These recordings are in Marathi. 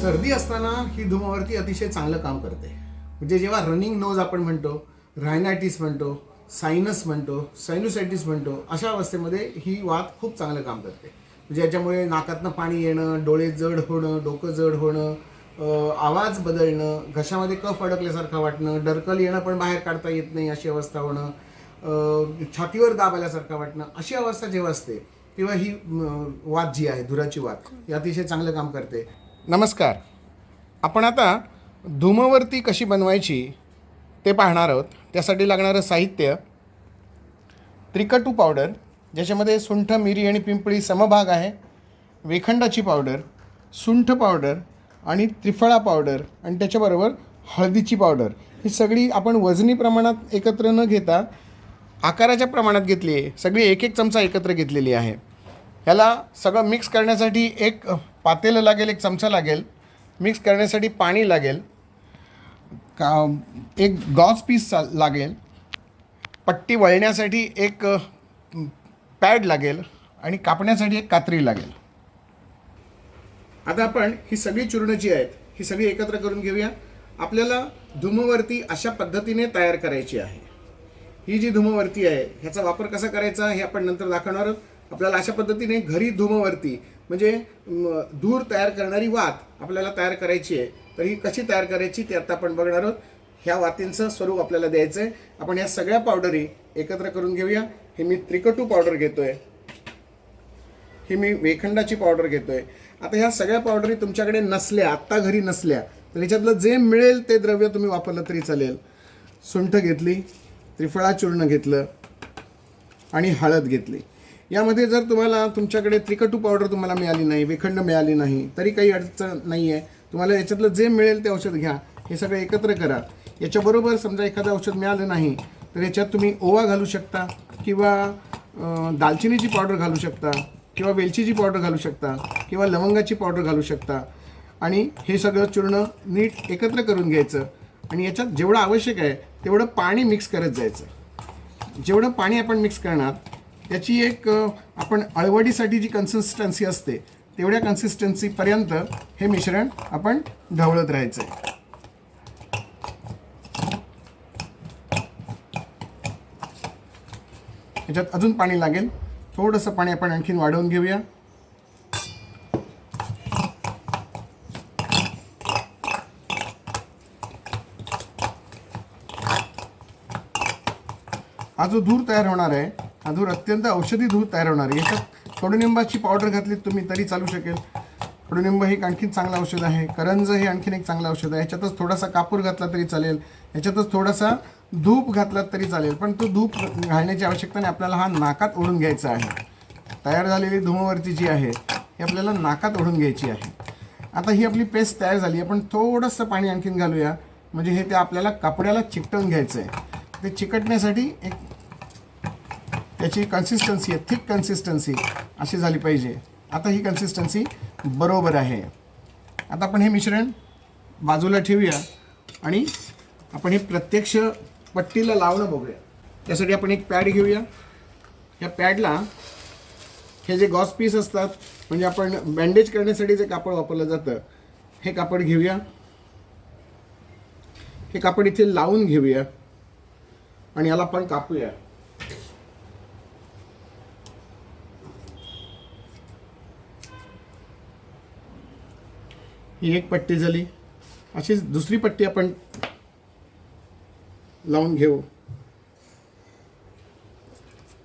सर्दी असताना ही धुमावरती अतिशय चांगलं काम करते. म्हणजे जेव्हा रनिंग नोज आपण म्हणतो, रायनायटिस म्हणतो, सायनस म्हणतो, सायनुसायटिस म्हणतो, अशा अवस्थेमध्ये ही वात खूप चांगलं काम करते. म्हणजे याच्यामुळे नाकातनं पाणी येणं, डोळे जड होणं, डोकं जड होणं, आवाज बदलणं, घशामध्ये कफ अडकल्यासारखं वाटणं, डरकल येणं पण बाहेर काढता येत नाही अशी अवस्था होणं, छातीवर दाब आल्यासारखं वाटणं, अशी अवस्था जेव्हा असते तेव्हा ही वात जी आहे, धुराची वात, ही अतिशय चांगलं काम करते. नमस्कार. आपण आता धूमवरती कशी बनवायची ते पाहणार आहोत. त्यासाठी लागणारं साहित्य: त्रिकटू पावडर, ज्याच्यामध्ये सुंठ, मिरी आणि पिंपळी समभाग आहे, वेखंडाची पावडर, सुंठ पावडर आणि त्रिफळा पावडर, आणि त्याच्याबरोबर हळदीची पावडर. ही सगळी आपण वजनी प्रमाणात एकत्र न घेता आकाराच्या प्रमाणात घेतली आहे. सगळी एक एक चमचा एकत्र घेतलेली आहे. ह्याला सगळं मिक्स करण्यासाठी एक पातेलं लागेल, एक चमचा लागेल, मिक्स करण्यासाठी पाणी लागेल, एक गॉज पीस लागेल, पट्टी वळण्यासाठी एक पॅड लागेल आणि कापण्यासाठी एक कात्री लागेल. आता आपण ही सगळी चूर्ण जी आहेत ही सगळी एकत्र करून घेऊया. आपल्याला धूमवरती अशा पद्धतीने तयार करायची आहे. ही जी धूमवरती आहे ह्याचा वापर कसा करायचा हे आपण नंतर दाखवणार आहोत. आपल्याला अशा पद्धतीने घरी धूमवरती म्हणजे धूर तयार करणारी वात आपल्याला तयार करायची आहे. तर ही कशी तयार करायची ते आता आपण बघणार आहोत. ह्या वातींचं स्वरूप आपल्याला द्यायचं आहे. आपण ह्या सगळ्या पावडरी एकत्र करून घेऊया. हे मी त्रिकटू पावडर घेतोय, ही मी वेखंडाची पावडर घेतोय. आता ह्या सगळ्या पावडरी तुमच्याकडे नसल्या, आत्ता घरी नसल्या, तर ह्याच्यातलं जे मिळेल ते द्रव्य तुम्ही वापरलं तरी चालेल. सुंठ घेतली, त्रिफळा चूर्ण घेतलं आणि हळद घेतली. यामध्ये जर तुम्हाला तुमच्याकडे त्रिकटू पावडर तुम्हाला मिळाली नाही, वेखंड मिळाली नाही, तरी काही अडचण नाही आहे. तुम्हाला याच्यातलं जे मिळेल ते औषध घ्या. हे सगळं एकत्र करा. याच्याबरोबर समजा एखादं औषध मिळालं नाही तर याच्यात तुम्ही ओवा घालू शकता, किंवा दालचिनीची पावडर घालू शकता, किंवा वेलचीची पावडर घालू शकता, किंवा लवंगाची पावडर घालू शकता. आणि हे सगळं चूर्ण नीट एकत्र करून घ्यायचं आणि याच्यात जेवढं आवश्यक आहे तेवढं पाणी मिक्स करत जायचं. जेवढं पाणी आपण मिक्स करणार त्याची एक आपण अळवडीसाठी जी कन्सिस्टन्सी असते तेवढ्या कन्सिस्टन्सीपर्यंत हे मिश्रण आपण ढवळत राहायचं आहे. ह्याच्यात अजून पाणी लागेल. थोडंसं पाणी आपण आणखीन वाढवून घेऊया. हा जो धूर तयार होणार आहे हा धूर अत्यंत औषधी धूर तयार होणार आहे. याच्यात कडुनिंबाची पावडर घातली तुम्ही तरी चालू शकेल. कडुनिंब हे आणखीन चांगलं औषध आहे. करंज हे आणखीन एक चांगलं औषध आहे. याच्यातच थोडासा कापूर घातला तरी चालेल. याच्यातच थोडासा धूप घातला तरी चालेल. पण तो धूप घालण्याची आवश्यकता नाही. आपल्याला हा नाकात ओढून घ्यायचा आहे. तयार झालेली धूमवरती जी आहे ही आपल्याला नाकात ओढून घ्यायची आहे. आता ही आपली पेस्ट तयार झाली. आपण थोडंसं पाणी आणखीन घालूया. म्हणजे हे ते आपल्याला कापडाला चिकटवून घ्यायचं आहे. ते चिकटण्यासाठी एक त्याची कन्सिस्टन्सी आहे, थिक कन्सिस्टन्सी अशी झाली पाहिजे. आता ही कन्सिस्टन्सी बरोबर आहे. आता आपण हे मिश्रण बाजूला ठेवूया आणि आपण हे प्रत्यक्ष पट्टीला लावणं बघूया. त्यासाठी आपण एक पॅड घेऊया. या पॅडला हे जे गॉज पीस असतात म्हणजे आपण बँडेज करण्यासाठी जे कापड वापरलं जातं हे कापड घेऊया. हे कापड इथे लावून घेऊया आणि याला आपण कापूया. ही एक पट्टी झाली. अशीच दुसरी पट्टी आपण लावून घेऊ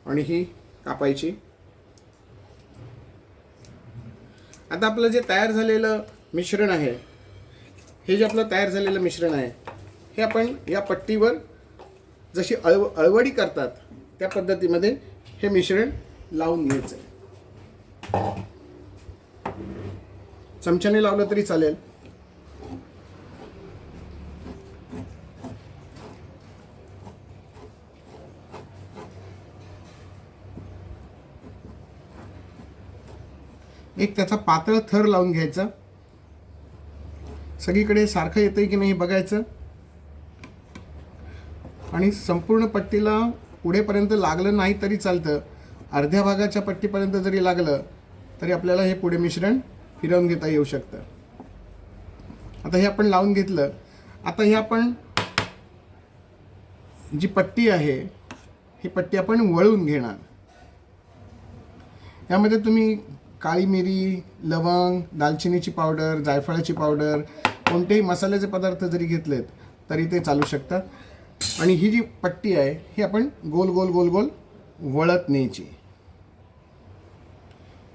आणि ही कापायची. आता आपलं जे तयार झालेलं मिश्रण आहे, हे जे आपलं तयार झालेलं मिश्रण आहे हे आपण या पट्टीवर जशी अळवडी करतात त्या पद्धतीमध्ये हे मिश्रण लावून घ्यायचं आहे. चमच्याने लावलं तरी चालेल. एक त्याचा पातळ थर लावून घ्यायचा. सगळीकडे सारखं येतंय की नाही बघायचं आणि संपूर्ण पट्टीला पुढेपर्यंत लागलं नाही तरी चालतं. अर्ध्या भागाच्या पट्टीपर्यंत जरी लागलं तरी आपल्याला हे पुढे मिश्रण फिरवून घेता येऊ शकतं. आता हे आपण लावून घेतलं. आता हे आपण जी पट्टी आहे ही पट्टी आपण वळून घेणार. यामध्ये तुम्ही काळी मिरी, लवंग, दालचिनीची पावडर, जायफळाची पावडर, कोणतेही मसाल्याचे पदार्थ जरी घेतलेत तरी ते चालू शकतात. आणि ही जी पट्टी आहे ही आपण गोल गोल गोल गोल वळत न्यायची.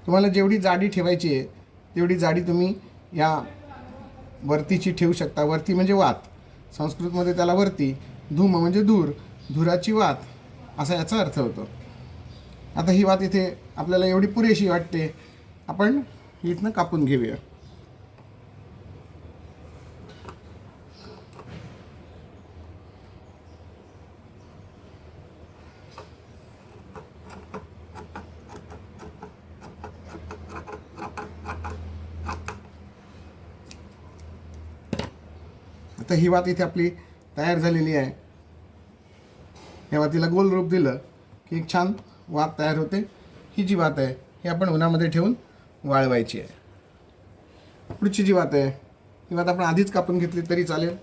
तुम्हाला जेवढी जाडी ठेवायची आहे तेवढी जाडी तुम्ही या वरतीची ठेवू शकता. वरती म्हणजे वात, संस्कृतमध्ये त्याला वरती, धूम म्हणजे धूर, धुराची वात असा याचा अर्थ होतो. आता ही वात इथे आपल्याला एवढी पुरेशी वाटते, आपण इथनं कापून घेऊया. आता ही वात इथे आपली तयार झालेली आहे. या वातीला गोल रूप दिलं की एक छान वात तयार होते. ही जी वात आहे ही आपण उन्हामध्ये ठेवून वाळवायची आहे. पुढची जी वात आहे ही वात आपण आधीच कापून घेतली तरी चालेल.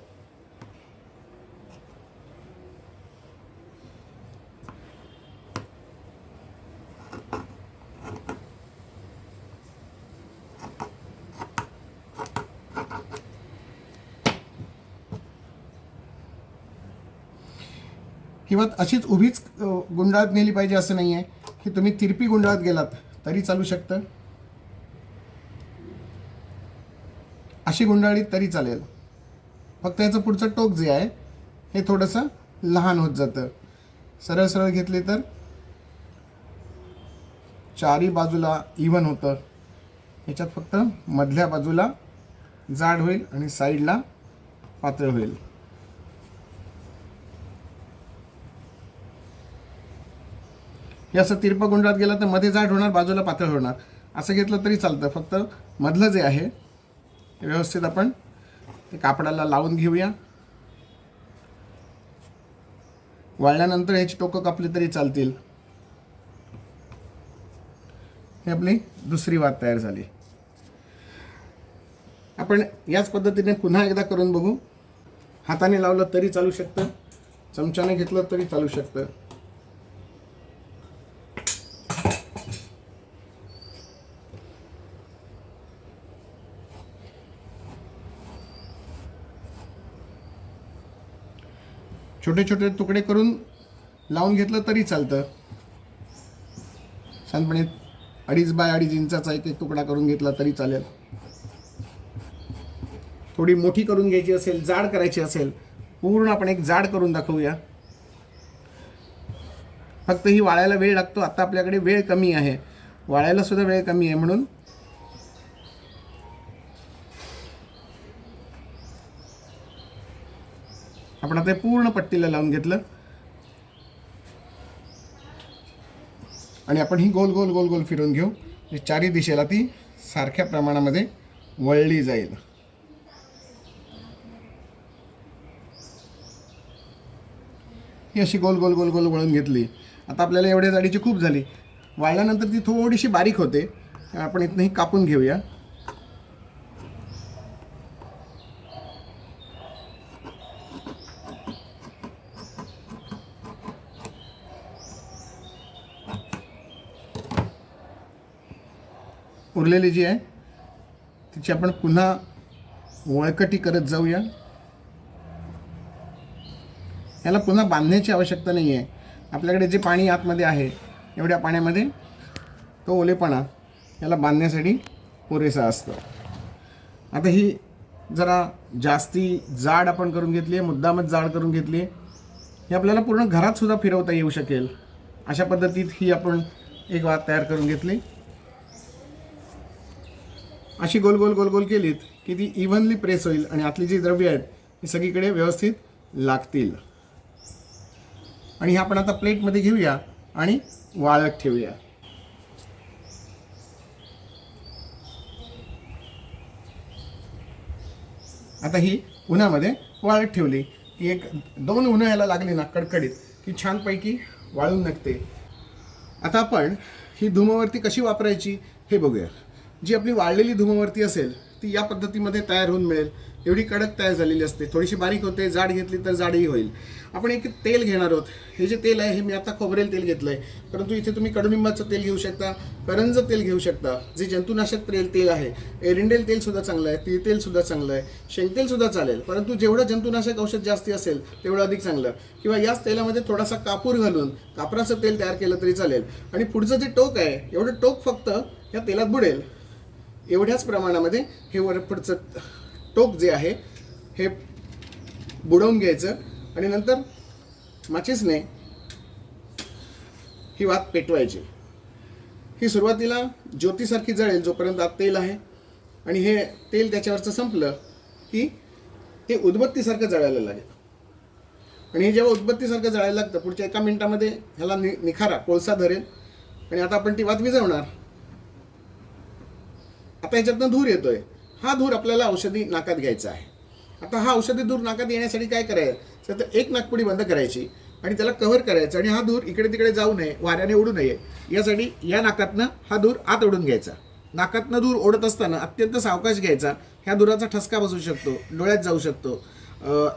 ही वात अशीच उभीच गुंडाळत नेली पाहिजे असं नाही आहे की तुम्ही तिरपी गुंडाळत गेलात तरी चालू शकतं. अशी गुंडाळी तरी चालेल. फक्त याचं पुढचं टोक जे आहे हे थोडंसं लहान होत जातं. सरळ सरळ घेतले तर चारी बाजूला इव्हन होतं. याच्यात फक्त मधल्या बाजूला जाड होईल आणि साईडला पातळ होईल. हे असं तिरपं गुंडाळत गेलं तर मध्ये जाड होणार, बाजूला पातळ होणार. असं घेतलं तरी चालतं. फक्त मधलं जे आहे ते व्यवस्थित आपण ते कापडाला लावून घेऊया. वाळल्यानंतर ह्याची टोकं कापली तरी चालतील. ही आपली दुसरी वात तयार झाली. आपण याच पद्धतीने पुन्हा एकदा करून बघू. हाताने लावलं तरी चालू शकतं, चमच्याने घेतलं तरी चालू शकतं. छोटे छोटे तुकडे करून लावून घेतलं तरी चालतं. साधारणपणे 2.5 बाय 2.5 इंचाचा एक तुकडा करून घेतला तरी चालेल. थोडी मोठी करून घ्यायची असेल, जाड करायची असेल, पूर्ण आपण एक जाड करून दाखवूया. फक्त ही वाळायला वेळ लागतो. आता आपल्याकडे वेळ कमी आहे, वाळायला सुद्धा वेळ कमी आहे, म्हणून आपण आता पूर्ण पट्टीला लावून घेतलं आणि आपण ही गोल गोल गोल गोल फिरवून घेऊ. चारी दिशेला ती सारख्या प्रमाणामध्ये वळली जाईल. ही अशी गोल गोल गोल गोल वळून घेतली. आता आपल्याला एवढ्या जाडीची खूप झाली. वाळल्यानंतर ती थोडीशी बारीक होते. आपण इथनंही कापून घेऊया. उरलेली जी आहे तिची आपण पुन्हा वळकटी करत जाऊया. याला पुन्हा बांधण्याची आवश्यकता नाही आहे. आपल्याकडे जे पाणी आतमध्ये आहे एवढ्या पाण्यामध्ये तो ओलेपणा याला बांधण्यासाठी पुरेसा असतो. आता ही जरा जास्ती जाड आपण करून घेतली आहे, मुद्दामच जाड करून घेतली आहे. ही आपल्याला पूर्ण घरात सुद्धा फिरवता येऊ शकेल. अशा पद्धतीत ही आपण एक वात तयार करून घेतली. अशी गोल गोल गोल गोल केलीत की ती इव्हनली प्रेस होईल आणि आतली जी द्रव्य आहेत ही सगळीकडे व्यवस्थित लागतील. आणि हे आपण आता प्लेटमध्ये घेऊया आणि वाळत ठेवूया. आता ही उन्हामध्ये वाळत ठेवली की 1-2 उन्हं याला लागली ना कडकडीत की छानपैकी वाळून निघते. आता आपण ही धुमवरती कशी वापरायची हे बघूया. जी आपली वाळलेली धुमवरती असेल ती या पद्धतीमध्ये तयार होऊन मिळेल. एवढी कडक तयार झालेली असते. थोडीशी बारीक होते, जाड घेतली तर जाडही होईल. आपण एक तेल घेणार आहोत. हे जे तेल आहे हे मी आता खोबरेल तेल घेतलं आहे, परंतु इथे तुम्ही कडुनिंबाचं तेल घेऊ शकता, करंज तेल घेऊ शकता, जे जंतुनाशक तेल आहे. एरिंडेल तेलसुद्धा चांगलं आहे, तीळ तेलसुद्धा चांगलं आहे, शेंगतेलसुद्धा चालेल, परंतु जेवढं जंतुनाशक औषध जास्ती असेल तेवढं अधिक चांगलं. किंवा याच तेलामध्ये थोडासा कापूर घालून कापराचं तेल तयार केलं तरी चालेल. आणि पुढचं जे टोक आहे, एवढं टोक फक्त या तेलात बुडेल. एवढ्याच प्रमाणामध्ये हे वर पुढचं टोक जे आहे हे बुडवून घ्यायचं आणि नंतर माचीसने ही वात पेटवायची. ही सुरुवातीला ज्योतीसारखी जळेल जोपर्यंत आत तेल आहे, आणि हे तेल त्याच्यावरचं संपलं की हे उदबत्तीसारखं जळायला लागेल. आणि हे जेव्हा उदबत्तीसारखं जळायला लागतं, पुढच्या 1 मिनिटामध्ये ह्याला निखारा कोळसा धरेल आणि आता आपण ती वात विझवणार. आता ह्याच्यातनं धूर येतोय. हा धूर आपल्याला औषधी नाकात घ्यायचा आहे. आता हा औषधी धूर नाकात येण्यासाठी काय करायचं तर एक नाकपुडी बंद करायची आणि त्याला कव्हर करायचं आणि हा धूर इकडे तिकडे जाऊ नये, वाऱ्याने उडू नये यासाठी या नाकातनं हा धूर आत ओढून घ्यायचा. नाकातनं धूर ओढत असताना अत्यंत सावकाश घ्यायचा. ह्या धुराचा ठसका बसू शकतो, डोळ्यात जाऊ शकतो.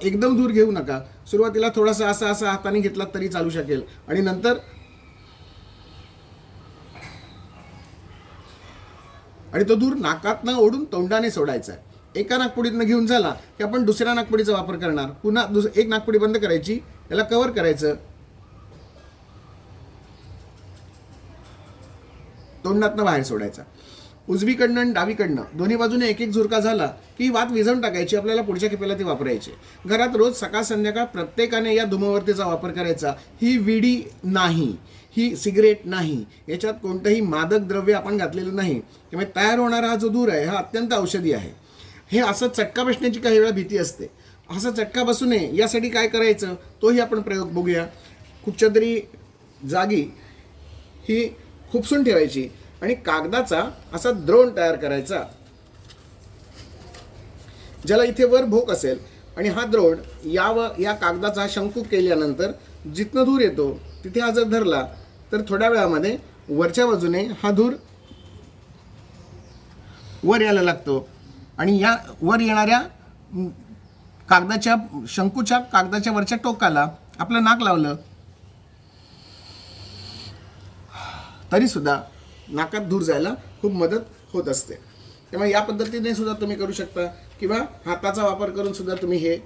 एकदम धूर घेऊ नका. सुरुवातीला थोडासा असा हाताने घेतला तरी चालू शकेल आणि नंतर तो धूर नाकातनं ओढून तोंडाने सोडायचा. एका नाकपुडीतनं घेऊन झाला की आपण दुसऱ्या नाकपुडीचा वापर करणार. पुन्हा एक नाकपुडी बंद करायची, याला कव्हर करायचं, तोंडातनं बाहेर सोडायचा. उजवीकडनं आणि डावीकडनं दोन्ही बाजूने एक झुरका झाला की वात विझवून टाकायची. आपल्याला पुढच्या खेपेला ती वापरायची. घरात रोज सकाळ संध्याकाळ प्रत्येकाने या धूमवर्तीचा वापर करायचा. ही विडी नाही, ही सिगरेट नाही, याच्यात कोणतंही मादक द्रव्य आपण घातलेलं नाही. त्यामुळे तयार होणारा हा जो धूर आहे हा अत्यंत औषधी आहे. हे असं चटका बसण्याची काही वेळा भीती असते. असं चटका बसू नये यासाठी काय करायचं तोही आपण प्रयोग बघूया. कुठच्या तरी जागी ही खुपसून ठेवायची आणि कागदाचा असा द्रोण तयार करायचा, ज्याला इथे वर भोक असेल, आणि हा द्रोण या कागदाचा शंकू केल्यानंतर जिथनं धूर येतो तिथे हा जर धरला तर थोड्या वेळामध्ये वरच्या बाजूने हा धूर वर यायला लागतो आणि या वर येणाऱ्या कागदाच्या शंकूच्या कागदाच्या वरच्या टोकाला आपलं नाक लावलं तरी सुद्धा नाकात धूर जायला खूप मदत होत असते. त्यामुळे या पद्धतीने सुद्धा तुम्ही करू शकता किंवा हाताचा वापर करून सुद्धा तुम्ही हे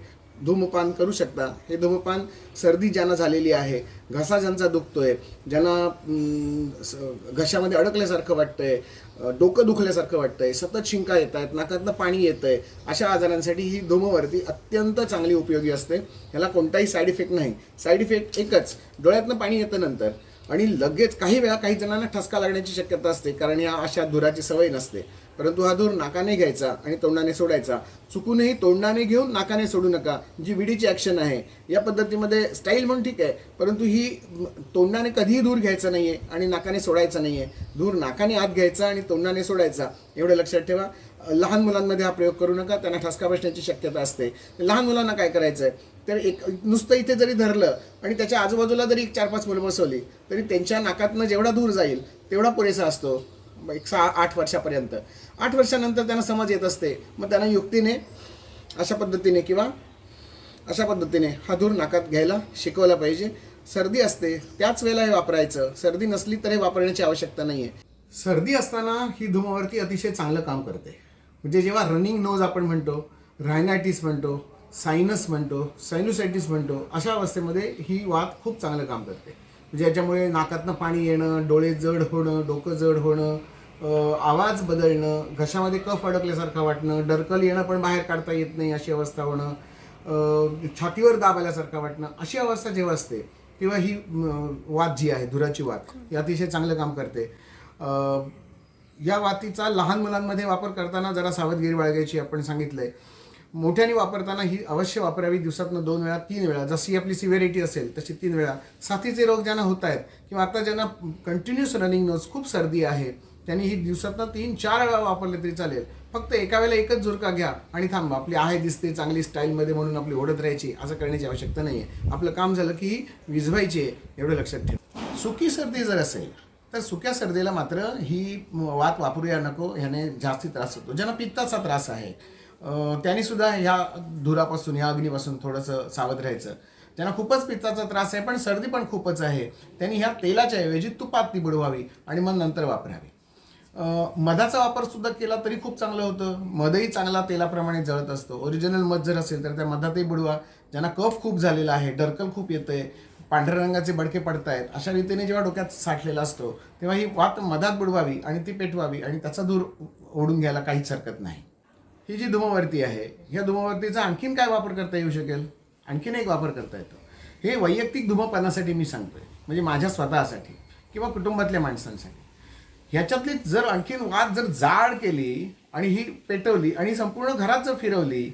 धूमपान करू शकता. हे धूमपान सर्दी ज्यांना झालेली आहे, घसा ज्यांचा दुखतोय, ज्यांना घशामध्ये अडकल्यासारखं वाटतंय, डोकं दुखल्यासारखं वाटतंय, सतत शिंका येत आहेत, नाकातनं पाणी येतंय, अशा आजारांसाठी ही धूमवर्ती अत्यंत चांगली उपयोगी असते. ह्याला कोणताही साईड इफेक्ट नाही. साईड इफेक्ट एकच, डोळ्यातनं पाणी येतं नंतर, आणि लगेच काही वेळा काही जणांना ठसका लागण्याची शक्यता असते कारण या अशा धुराची सवय नसते. परंतु हा धूर नाकाने घ्यायचा आणि तोंडाने सोडायचा. चुकूनही तोंडाने घेऊन नाकाने सोडू नका. जी विडीची ॲक्शन आहे या पद्धतीमध्ये स्टाईल म्हणून ठीक आहे, परंतु ही तोंडाने कधीही धूर घ्यायचा नाही आहे आणि नाकाने सोडायचा नाही आहे. धूर नाकाने आत घ्यायचा आणि तोंडाने सोडायचा, एवढं लक्षात ठेवा. लहान मुलांमध्ये हा प्रयोग करू नका, त्यांना ठसका बसण्याची शक्यता असते. लहान मुलांना काय करायचं आहे तर नुसतं इथे जरी धरलं आणि त्याच्या आजूबाजूला जरी 4-5 मुलं बसवली तरी त्यांच्या नाकातनं जेवढा दूर जाईल तेवढा पुरेसा असतो. 6-8 वर्षापर्यंत. 8 वर्षानंतर त्यांना समज येत असते. मग त्यांना युक्तीने अशा पद्धतीने हा धूर नाकात घ्यायला शिकवला पाहिजे. सर्दी असते त्याच वेळेला हे वापरायचं. सर्दी नसली तर हे वापरण्याची आवश्यकता नाही आहे. सर्दी असताना ही धूमवर्ती अतिशय चांगलं काम करते. म्हणजे जेव्हा रनिंग नोज आपण म्हणतो, रायनायटिस म्हणतो, सायनस म्हणतो, सायनुसायटिस म्हणतो, अशा अवस्थेमध्ये ही वात खूप चांगलं काम करते. म्हणजे याच्यामुळे नाकातनं पाणी येणं, डोळे जड होणं, डोकं जड होणं, आवाज बदलणं, घशामध्ये कफ अडकल्यासारखं वाटणं, डरकल येणं पण बाहेर काढता येत नाही अशी अवस्था होणं, छातीवर दाब आल्यासारखं वाटणं, अशी अवस्था जेव्हा असते तेव्हा ही वात जी आहे, धुराची वात, ही अतिशय चांगलं काम करते. या वातीचा लहान मुलांमध्ये वापर करताना जरा सावधगिरी बाळगायची आपण सांगितलंय. मोठ्याने वापरताना ही अवश्य वापरावी. दिवसातनं 2 वेळा 3 वेळा, जशी आपली सिव्हिरिटी असेल तशी 3 वेळा. साथीचे रोग ज्यांना होत आहेत किंवा आता ज्यांना कंटिन्युअस रनिंग नोज, खूप सर्दी आहे, त्यांनी ही दिवसातनं 3-4 वेळा वापरले तरी चालेल. फक्त एका वेळेला एकच झुरका घ्या आणि थांबा. आपली आहे दिसते चांगली स्टाईलमध्ये म्हणून आपली ओढत राहायची असं करण्याची आवश्यकता नाही आहे. आपलं काम झालं की ही विझवायची आहे, एवढं लक्षात ठेवा. सुकी सर्दी जर असेल तर सुक्या सर्दीला मात्र ही वात वापरूया नको, ह्याने जास्ती त्रास होतो. ज्यांना पित्ताचा त्रास आहे त्यांनी सुद्धा ह्या धुरापासून, या अग्नीपासून थोडंसं सावध राहायचं. ज्यांना खूपच पित्ताचा त्रास आहे पण सर्दी पण खूपच आहे, त्यांनी ह्या तेलाच्या ऐवजी तुपात ती बुडवावी आणि मग नंतर वापरावी. मधाचा वापर सुद्धा केला तरी खूप चांगलं होतं. मधही चांगला तेलाप्रमाणे जळत असतो. ओरिजिनल मध जर असेल तर त्या मधातही बुडवा. ज्यांना कफ खूप झालेला आहे, डरकल खूप येतंय, पांढऱ्या रंगाचे बडके पडतायत, अशा रीतीने जेव्हा डोक्यात साठलेला असतो तेव्हा ही वात मधात बुडवावी आणि ती पेटवावी आणि त्याचा धूर ओढून घ्यायला काहीच हरकत नाही. ही जी धूमवरती आहे, ह्या धूमवरतीचा आणखीन काय वापर करता येऊ शकेल? आणखीन एक वापर करता येतो. हे वैयक्तिक धूमपानासाठी मी सांगतोय, म्हणजे माझ्या स्वतःसाठी किंवा कुटुंबातल्या माणसांसाठी. ह्याच्यातली जर आणखीन वात जर जाड केली आणि ही पेटवली आणि संपूर्ण घरात जर फिरवली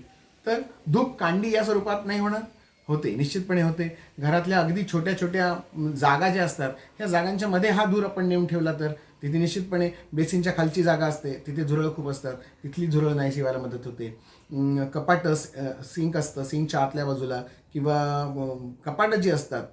तर धूप कांडी या स्वरूपात नाही होणार? होते, निश्चितपणे होते. घरातल्या अगदी छोट्या छोट्या जागा ज्या असतात ह्या जागांच्या मध्ये हा धूर आपण नेऊन ठेवला तर तिथे निश्चितपणे बेसिनच्या खालची जागा असते, तिथे झुरळं खूप असतात, तिथली झुरळं नाहीशी व्हायला मदत होते. कपाटं, सिंक असतं, सिंकच्या आतल्या बाजूला किंवा कपाटं जी असतात,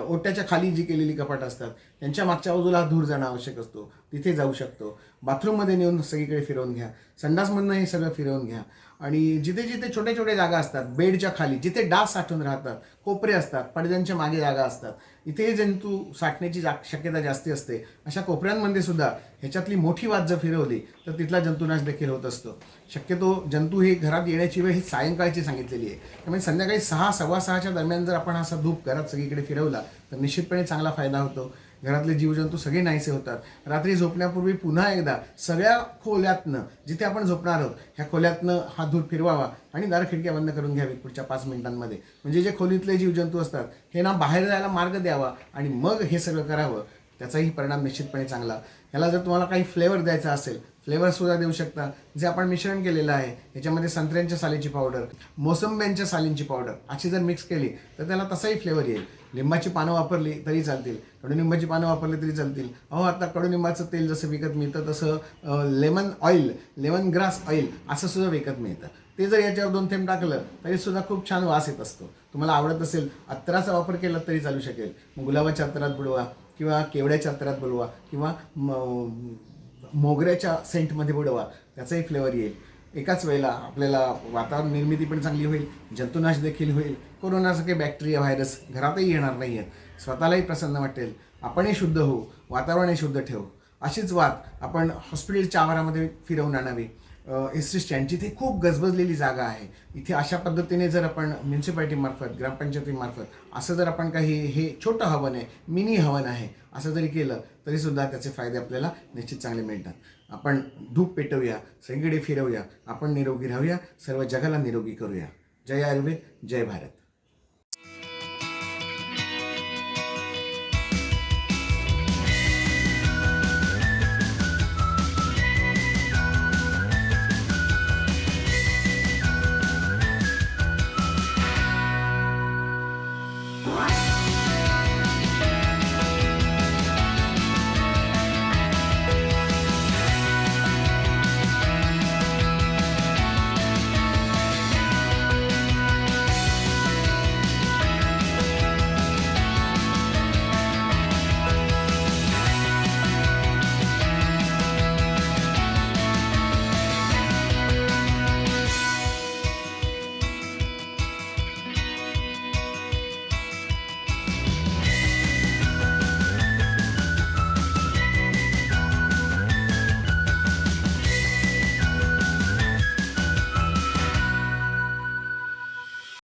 ओट्याच्या खाली जी केलेली कपाटं असतात त्यांच्या मागच्या बाजूला हा धूर जाणं आवश्यक असतो, तिथे जाऊ शकतो. बाथरूममध्ये नेऊन सगळीकडे फिरवून घ्या, संडासमधनं हे सगळं फिरवून घ्या. आणि जिथे जिथे छोट्या छोट्या जागा असतात, बेडच्या खाली जिथे डास साठून राहतात, कोपरे असतात, पडद्यांच्या मागे जागा असतात, इथे जंतू साठण्याची शक्यता जास्ती असते. अशा कोपऱ्यांमध्ये सुद्धा ह्याच्यातली मोठी वात जर फिरवली तर तिथला जंतुनाश देखील होत असतो. शक्यतो जंतू ही घरात येण्याची वेळ ही सायंकाळची सांगितलेली आहे, त्यामुळे संध्याकाळी 6, 6:15च्या दरम्यान जर आपण असा धूप घरात सगळीकडे फिरवला तर निश्चितपणे चांगला फायदा होतो. घरातले जीवजंतू सगळे नाहीसे होतात. रात्री झोपण्यापूर्वी पुन्हा एकदा सगळ्या खोल्यातनं, जिथे आपण झोपणार आहोत ह्या खोल्यातनं हा धूर फिरवावा आणि दार खिडक्या बंद करून घ्यावी पुढच्या 5 मिनिटांमध्ये. म्हणजे जे खोलीतले जीवजंतू असतात हे ना बाहेर जायला मार्ग द्यावा आणि मग हे सगळं करावं. त्याचाही परिणाम निश्चितपणे चांगला. ह्याला जर तुम्हाला काही फ्लेवर द्यायचा असेल, फ्लेवरसुद्धा देऊ शकता. जे आपण मिश्रण केलेलं आहे याच्यामध्ये संत्र्यांच्या सालीची पावडर, मोसंब्यांच्या सालींची पावडर अशी जर मिक्स केली तर त्याला तसाही फ्लेवर येईल. लिंबाची पानं वापरली तरी चालतील, कडुनिंबाची पानं वापरली तरी चालतील. आता कडुनिंबाचं तेल जसं विकत मिळतं तसं lemon oil, lemon grass oil असं सुद्धा विकत मिळतं. ते जर याच्यावर 2 थेंब टाकलं तरी सुद्धा खूप छान वास येत असतो. तुम्हाला आवडत असेल अत्तराचा वापर केला तरी चालू शकेल. मग गुलाबाच्या अत्तरात बुडवा किंवा केवड्याच्या अत्तरात बुडवा किंवा मोगऱ्याच्या सेंटमध्ये बुडवा, त्याचाही फ्लेवर येईल. एकाच वेळेला आपल्याला वातावरण निर्मिती पण चांगली होईल, जंतुनाश देखील होईल, कोरोनासारखे बॅक्टेरिया व्हायरस घरातही येणार नाही आहेत, स्वतःलाही प्रसन्न वाटेल, आपणही शुद्ध होऊ, वातावरणही शुद्ध ठेवू. अशीच वात आपण हॉस्पिटलच्या आवारामध्ये फिरवून आणावी. एस.टी. स्टँड जिथे खूप गजबजलेली जागा आहे, इथे अशा पद्धतीने जर आपण म्युन्सिपाल्टीमार्फत, ग्रामपंचायतीमार्फत असं जर आपण काही हे छोटं हवन आहे, मिनी हवन आहे असं जरी केलं तरीसुद्धा त्याचे फायदे आपल्याला निश्चित चांगले मिळतात. आपण धूप पेटवूया, सगळीकडे फिरवूया, आपण निरोगी राहूया, सर्व जगाला निरोगी करूया. जय आयुर्वेद, जय भारत.